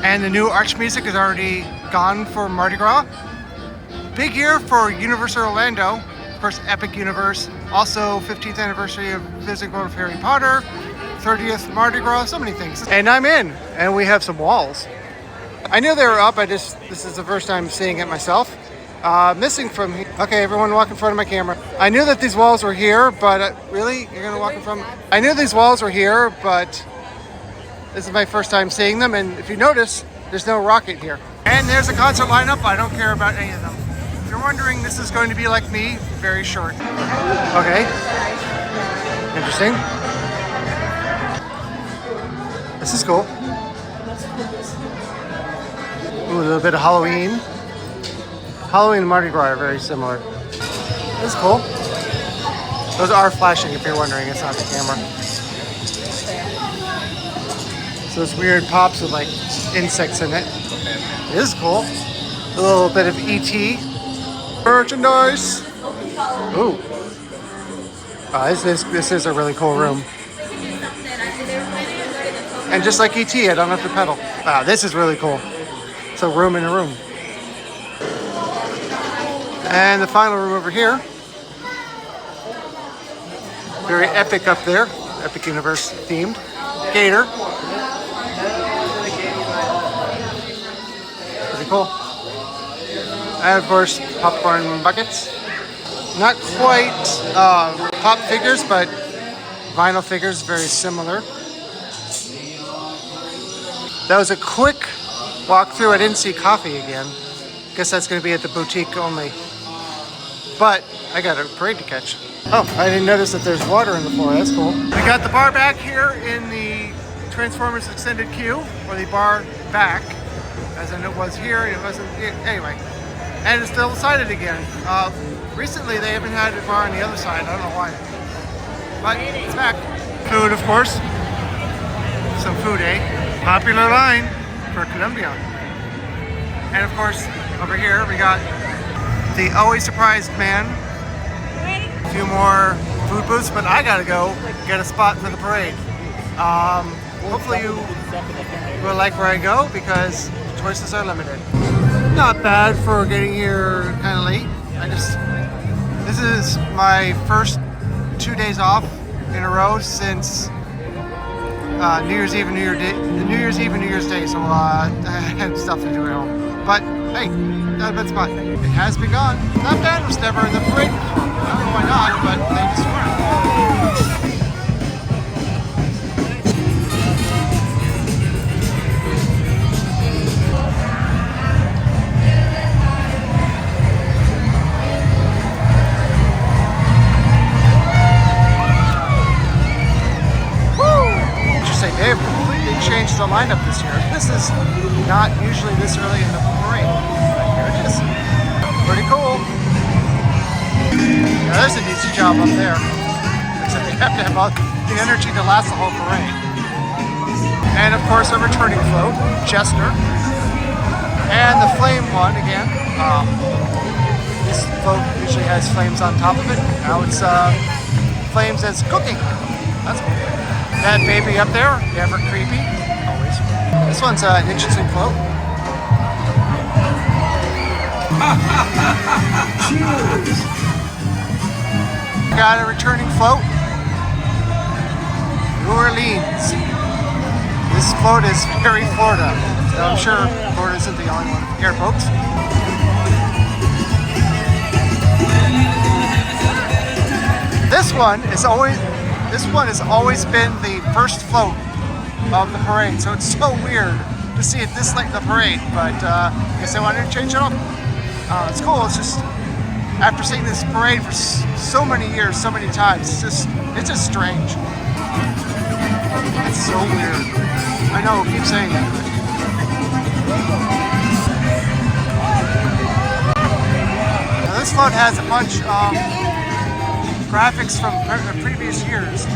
And the new arch music is already gone for Mardi Gras. Big year for Universal Orlando. Of course, Epic Universe. Also, 15th anniversary of Visiting World of Harry Potter. 30th Mardi Gras, so many things. And I'm in, and we have some walls. I knew they were up, this is the first time seeing it myself. Missing from here. Okay, everyone walk in front of my camera. I knew that these walls were here, but really? You're gonna walk in front? I knew these walls were here, but this is my first time seeing them, and if you notice, there's no rocket here. And there's a concert lineup. I don't care about any of them. If you're wondering, this is going to be like me, very short. Okay. Interesting. This is cool. Ooh, a little bit of Halloween. Halloween and Mardi Gras are very similar. This is cool. Those are flashing if you're wondering, it's not the camera. So those weird pops with like insects in it. This is cool. A little bit of ET. Merchandise. Ooh. This is a really cool room. And just like ET, I don't have to pedal. This is really cool. It's a room in a room. And the final room over here. Very epic up there. Epic Universe themed. Gator. Pretty cool. And of course, popcorn buckets. Not quite pop figures, but vinyl figures, very similar. That was a quick walkthrough. I didn't see coffee again. Guess that's going to be at the boutique only. But I got a parade to catch. Oh, I didn't notice that there's water in the floor. That's cool. We got the bar back here in the Transformers Extended Queue, or the bar back, as in it was here. It wasn't anyway. And it's still sided again. Recently, they haven't had a bar on the other side. I don't know why. But it's back. Food, of course. Some food, eh? Popular line for Colombia. And of course, over here we got the always surprised man. A few more food booths, but I gotta go get a spot for the parade. Hopefully you will like where I go because choices are limited. Not bad for getting here kind of late. This is my first 2 days off in a row since New Year's Eve and New Year's Day, so I had stuff to do at home. But hey, that's fine. It has begun. That band was never in the parade before. I don't know why not, but they just weren't. They have completely changed the lineup this year. This is not usually this early in the parade. Here it is. Pretty cool. Yeah, there's an easy job up there. Except they have to have all the energy to last the whole parade. And of course, a returning float, Chester. And the flame one again. This float usually has flames on top of it. Now it's flames as cooking. That's cool. That baby up there, never creepy, always. This one's an interesting float. Cheers! Got a returning float. New Orleans. This float is very Florida. So I'm sure Florida isn't the only one here, folks. This one has always been the first float of the parade, so it's so weird to see it this late in the parade, but I guess they wanted to change it up. It's cool. It's just, after seeing this parade for so many years, so many times, it's just strange. It's so weird. I know, I keep saying that. Now, this float has a bunch of graphics from previous years.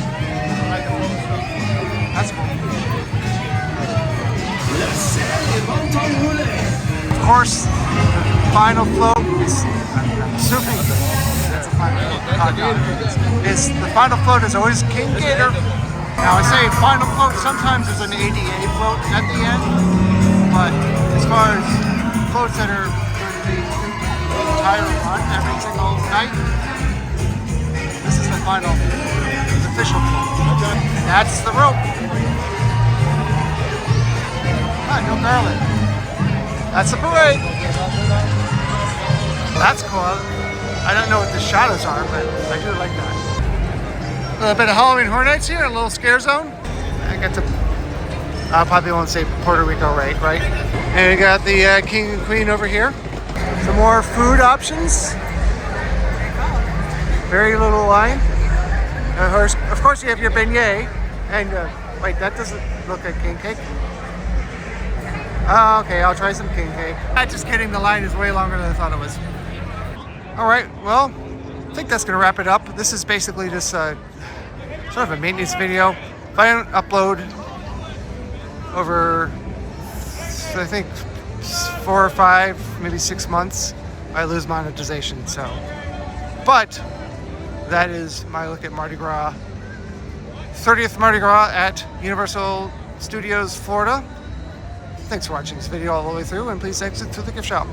That's cool. Of course, the final float is, I'm assuming that's a final float. The final float is always King Gator. Now I say final float, sometimes there's an ADA float at the end. But as far as floats that are going to be the entire run every single night, this is the final, the official float. And that's the rope. Ah, no garlic. That's the parade. That's cool. I don't know what the shadows are, but I do like that. A little bit of Halloween Horror Nights here, a little scare zone. I get to, I probably won't say Puerto Rico right? And we got the King and Queen over here. Some more food options. Very little line. Of course you have your beignet. And wait, that doesn't look like king cake. Oh, okay, I'll try some king cake. Just kidding, the line is way longer than I thought it was. All right, well, I think that's gonna wrap it up. This is basically just sort of a maintenance video. If I don't upload over, I think 4 or 5, maybe 6 months, I lose monetization, so. But that is my look at Mardi Gras. 30th Mardi Gras at Universal Studios, Florida. Thanks for watching this video all the way through, and please exit through the gift shop.